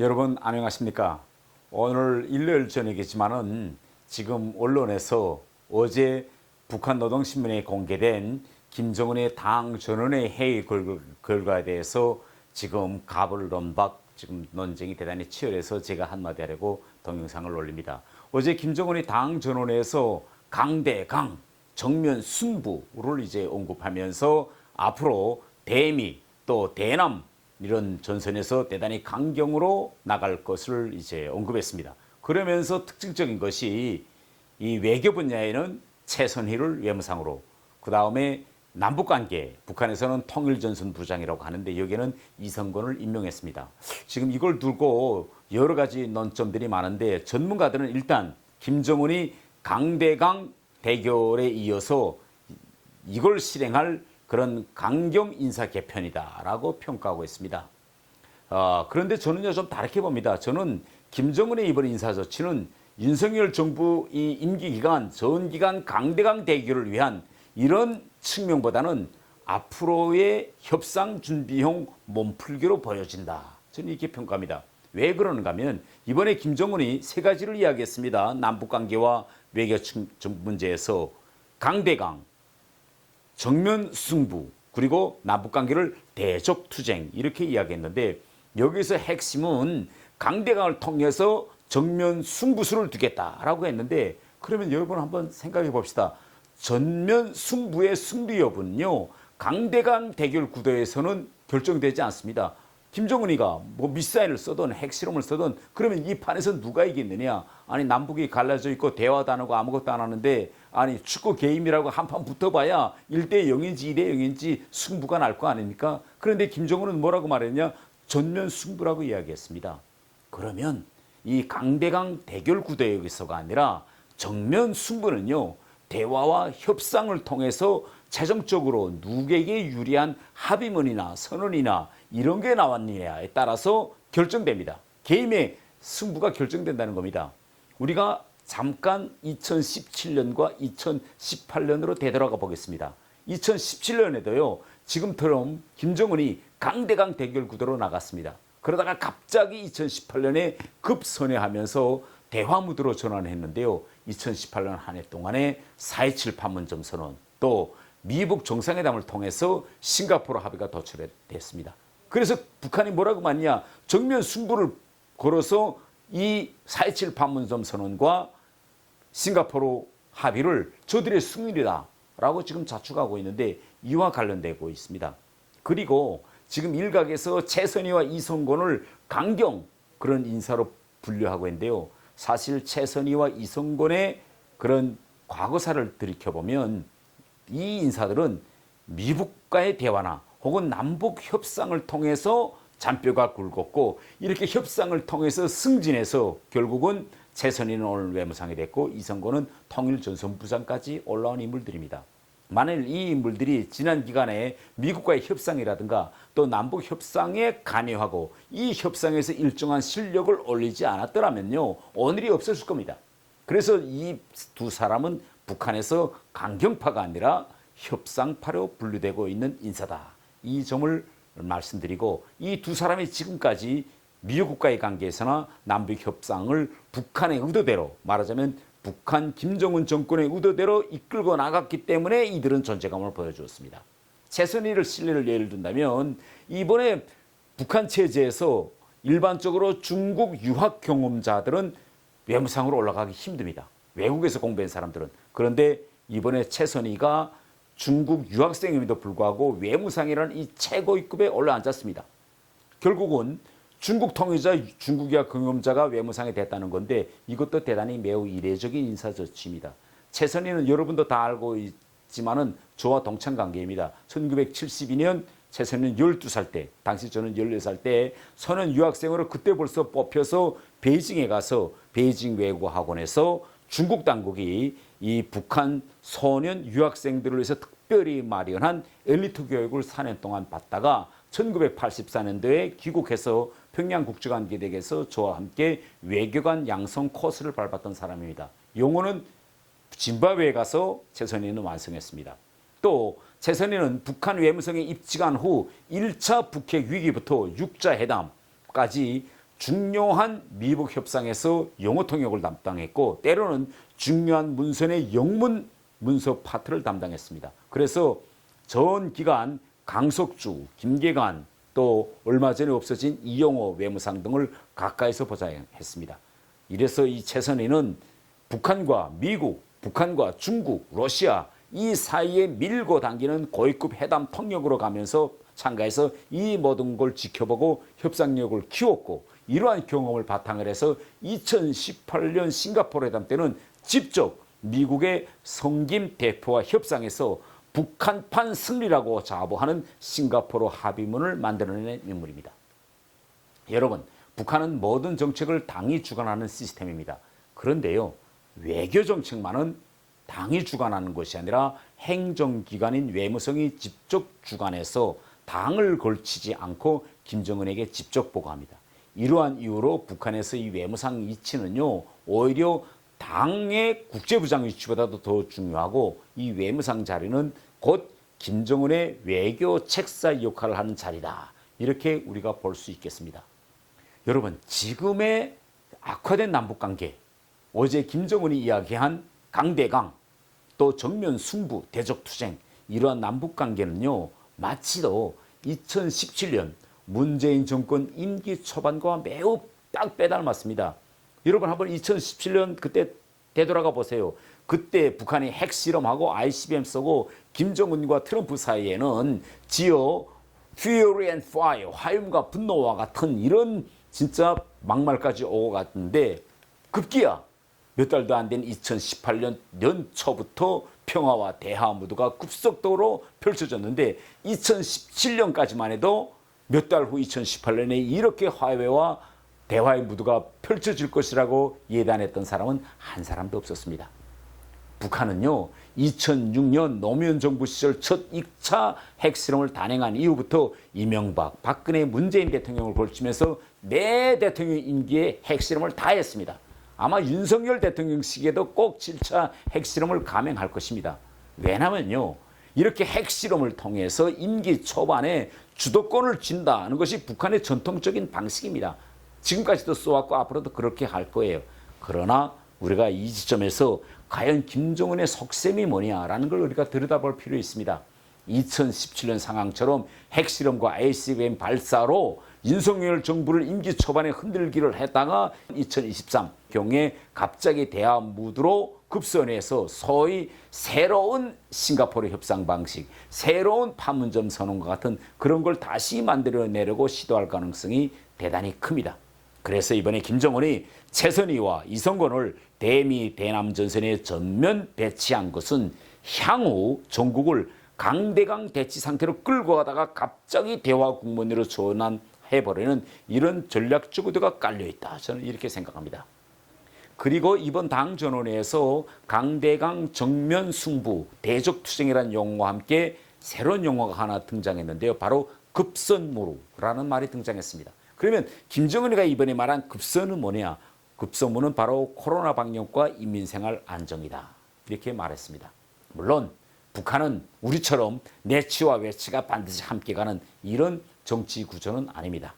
여러분 안녕하십니까? 오늘 일요일 저녁이지만은 지금 언론에서 어제 북한노동신문에 공개된 김정은의 당 전원의 회의 결과에 대해서 지금 가불론박 지금 논쟁이 대단히 치열해서 제가 한마디 하려고 동영상을 올립니다. 어제 김정은이 당 전원에서 강대강 정면 승부를 이제 언급하면서 앞으로 대미 또 대남 이런 전선에서 대단히 강경으로 나갈 것을 이제 언급했습니다. 그러면서 특징적인 것이 이 외교 분야에는 최선희를 외무상으로, 그 다음에 남북관계, 북한에서는 통일전선부장이라고 하는데 여기에는 이성건을 임명했습니다. 지금 이걸 두고 여러 가지 논점들이 많은데 전문가들은 일단 김정은이 강대강 대결에 이어서 이걸 실행할 그런 강경 인사 개편이다라고 평가하고 있습니다. 그런데 저는요 좀 다르게 봅니다. 저는 김정은의 이번 인사 조치는 윤석열 정부 이 임기 기간, 전 기간 강대강 대결을 위한 이런 측면보다는 앞으로의 협상 준비용 몸풀기로 보여진다. 저는 이렇게 평가합니다. 왜 그러는가 하면 이번에 김정은이 세 가지를 이야기했습니다. 남북관계와 외교 문제에서 강대강, 정면 승부, 그리고 남북관계를 대적투쟁 이렇게 이야기했는데 여기서 핵심은 강대강을 통해서 정면 승부수를 두겠다라고 했는데 그러면 여러분 한번 생각해 봅시다. 전면 승부의 승리 여부는요 강대강 대결 구도에서는 결정되지 않습니다. 김정은이가 뭐 미사일을 쓰든 핵실험을 쓰든 그러면 이 판에서 누가 이기느냐. 아니 남북이 갈라져 있고 대화도 안 하고 아무것도 안 하는데 아니 축구 게임이라고 한판 붙어봐야 1대 0인지 2대 0인지 승부가 날 거 아닙니까? 그런데 김정은은 뭐라고 말했냐. 전면 승부라고 이야기했습니다. 그러면 이 강대강 대결 구도에서가 아니라 정면 승부는요. 대화와 협상을 통해서 최종적으로 누구에게 유리한 합의문이나 선언이나 이런 게 나왔느냐에 따라서 결정됩니다. 게임의 승부가 결정된다는 겁니다. 우리가 잠깐 2017년과 2018년으로 되돌아가 보겠습니다. 2017년에도요. 지금처럼 김정은이 강대강 대결 구도로 나갔습니다. 그러다가 갑자기 2018년에 급선회하면서 대화 무드로 전환했는데요. 2018년 한 해 동안에 4.27 판문점 선언 또 미북 정상회담을 통해서 싱가포르 합의가 도출됐습니다. 그래서 북한이 뭐라고 말했냐. 정면 승부를 걸어서 이 4.27 판문점 선언과 싱가포르 합의를 저들의 승리다라고 지금 자축하고 있는데 이와 관련되고 있습니다. 그리고 지금 일각에서 최선희와 이성건을 강경 그런 인사로 분류하고 있는데요. 사실 최선희와 이성건의 그런 과거사를 들이켜보면 이 인사들은 미북과의 대화나 혹은 남북 협상을 통해서 잔뼈가 굵었고 이렇게 협상을 통해서 승진해서 결국은 최선희는 오늘 외무상이 됐고 이성건은 통일전선부장까지 올라온 인물들입니다. 만일 이 인물들이 지난 기간에 미국과의 협상이라든가 또 남북 협상에 관여하고 이 협상에서 일정한 실력을 올리지 않았더라면요 오늘이 없었을 겁니다. 그래서 이 두 사람은 북한에서 강경파가 아니라 협상파로 분류되고 있는 인사다. 이 점을 말씀드리고 이 두 사람이 지금까지 미국과의 관계에서나 남북 협상을 북한의 의도대로 말하자면 북한 김정은 정권의 의도대로 이끌고 나갔기 때문에 이들은 존재감을 보여주었습니다. 최선희를 신뢰를 예를 든다면 이번에 북한 체제에서 일반적으로 중국 유학 경험자들은 외무상으로 올라가기 힘듭니다. 외국에서 공부한 사람들은. 그런데 이번에 최선희가 중국 유학생임에도 불구하고 외무상이라는 이 최고위급에 올라앉았습니다. 결국은 중국 통일자, 중국 유학 경험자가 외무상이 됐다는 건데 이것도 대단히 매우 이례적인 인사 조치입니다. 최선희는 여러분도 다 알고 있지만은 저와 동창 관계입니다. 1972년 최선희는 12살 때, 당시 저는 14살 때 소년 유학생으로 그때 벌써 뽑혀서 베이징에 가서 베이징 외국어학원에서 중국 당국이 이 북한 소년 유학생들을 위해서 특별히 마련한 엘리트 교육을 4년 동안 받다가 1984년도에 귀국해서 평양국제관계대학에서 저와 함께 외교관 양성 코스를 밟았던 사람입니다. 용어는 짐바브웨에 가서 최선희는 완성했습니다. 또 최선희는 북한 외무성에 입직한 후 1차 북핵 위기부터 6자 회담까지 중요한 미북 협상에서 영어 통역을 담당했고 때로는 중요한 문서의 영문 문서 파트를 담당했습니다. 그래서 전 기간 강석주, 김계관 또 얼마 전에 없어진 이영호 외무상 등을 가까이서 보좌했습니다. 이래서 이 최선희는 북한과 미국, 북한과 중국, 러시아 이 사이에 밀고 당기는 고위급 회담 통역으로 가면서 참가해서 이 모든 걸 지켜보고 협상력을 키웠고 이러한 경험을 바탕을 해서 2018년 싱가포르 회담 때는 직접 미국의 성김 대표와 협상해서 북한판 승리라고 자부하는 싱가포르 합의문을 만들어낸 인물입니다. 여러분, 북한은 모든 정책을 당이 주관하는 시스템입니다. 그런데요, 외교 정책만은 당이 주관하는 것이 아니라 행정기관인 외무성이 직접 주관해서 당을 걸치지 않고 김정은에게 직접 보고합니다. 이러한 이유로 북한에서 이 외무상 위치는요, 오히려 당의 국제부장 위치보다도 더 중요하고 이 외무상 자리는 곧 김정은의 외교 책사 역할을 하는 자리다. 이렇게 우리가 볼 수 있겠습니다. 여러분, 지금의 악화된 남북관계, 어제 김정은이 이야기한 강대강, 또 정면 승부, 대적투쟁 이러한 남북관계는요. 마치도 2017년 문재인 정권 임기 초반과 매우 딱 빼닮았습니다. 여러분 한번 2017년 그때 되돌아가 보세요. 그때 북한이 핵실험하고 ICBM 쏘고 김정은과 트럼프 사이에는 지어 Fury and Fire, 화염과 분노와 같은 이런 진짜 막말까지 오고 갔는데 급기야 몇 달도 안 된 2018년 연초부터 평화와 대화 무드가 급속도로 펼쳐졌는데 2017년까지만 해도 몇 달 후 2018년에 이렇게 화해와 대화의 무드가 펼쳐질 것이라고 예단했던 사람은 한 사람도 없었습니다. 북한은요 2006년 노무현 정부 시절 첫 2차 핵실험을 단행한 이후부터 이명박, 박근혜, 문재인 대통령을 걸치면서 매 대통령 임기에 핵실험을 다 했습니다. 아마 윤석열 대통령 시기에도 꼭 7차 핵실험을 감행할 것입니다. 왜냐면요 이렇게 핵실험을 통해서 임기 초반에 주도권을 쥔다는 것이 북한의 전통적인 방식입니다. 지금까지도 써왔고 앞으로도 그렇게 할 거예요. 그러나 우리가 이 지점에서 과연 김정은의 속셈이 뭐냐라는 걸 우리가 들여다볼 필요 있습니다. 2017년 상황처럼 핵실험과 ICBM 발사로 윤석열 정부를 임기 초반에 흔들기를 했다가 2023 경에 갑자기 대화 무드로 급선해서 소위 새로운 싱가포르 협상 방식, 새로운 판문점 선언과 같은 그런 걸 다시 만들어내려고 시도할 가능성이 대단히 큽니다. 그래서 이번에 김정은이 최선희와 이성건을 대미 대남 전선에 전면 배치한 것은 향후 전국을 강대강 대치 상태로 끌고 가다가 갑자기 대화 국면으로 전환해버리는 이런 전략적 의도가 깔려있다. 저는 이렇게 생각합니다. 그리고 이번 당 전원회에서 강대강 정면 승부, 대적투쟁이라는 용어와 함께 새로운 용어가 하나 등장했는데요. 바로 급선무라는 말이 등장했습니다. 그러면 김정은이가 이번에 말한 급선은 뭐냐? 급선무는 바로 코로나 방역과 인민생활 안정이다. 이렇게 말했습니다. 물론 북한은 우리처럼 내치와 외치가 반드시 함께 가는 이런 정치 구조는 아닙니다.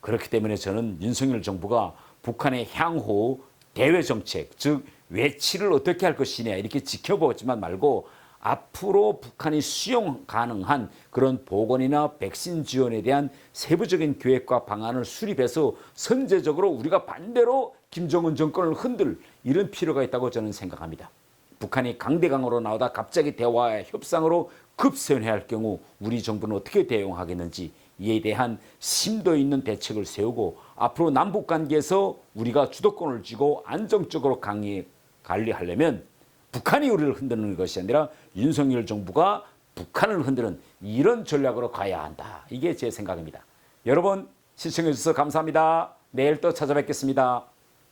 그렇기 때문에 저는 윤석열 정부가 북한의 향후 대외 정책, 즉 외치를 어떻게 할 것이냐 이렇게 지켜보지만 말고 앞으로 북한이 수용 가능한 그런 보건이나 백신 지원에 대한 세부적인 계획과 방안을 수립해서 선제적으로 우리가 반대로 김정은 정권을 흔들 이런 필요가 있다고 저는 생각합니다. 북한이 강대강으로 나오다 갑자기 대화와 협상으로 급선회할 경우 우리 정부는 어떻게 대응하겠는지 이에 대한 심도 있는 대책을 세우고 앞으로 남북관계에서 우리가 주도권을 쥐고 안정적으로 관리하려면 북한이 우리를 흔드는 것이 아니라 윤석열 정부가 북한을 흔드는 이런 전략으로 가야 한다. 이게 제 생각입니다. 여러분 시청해 주셔서 감사합니다. 내일 또 찾아뵙겠습니다.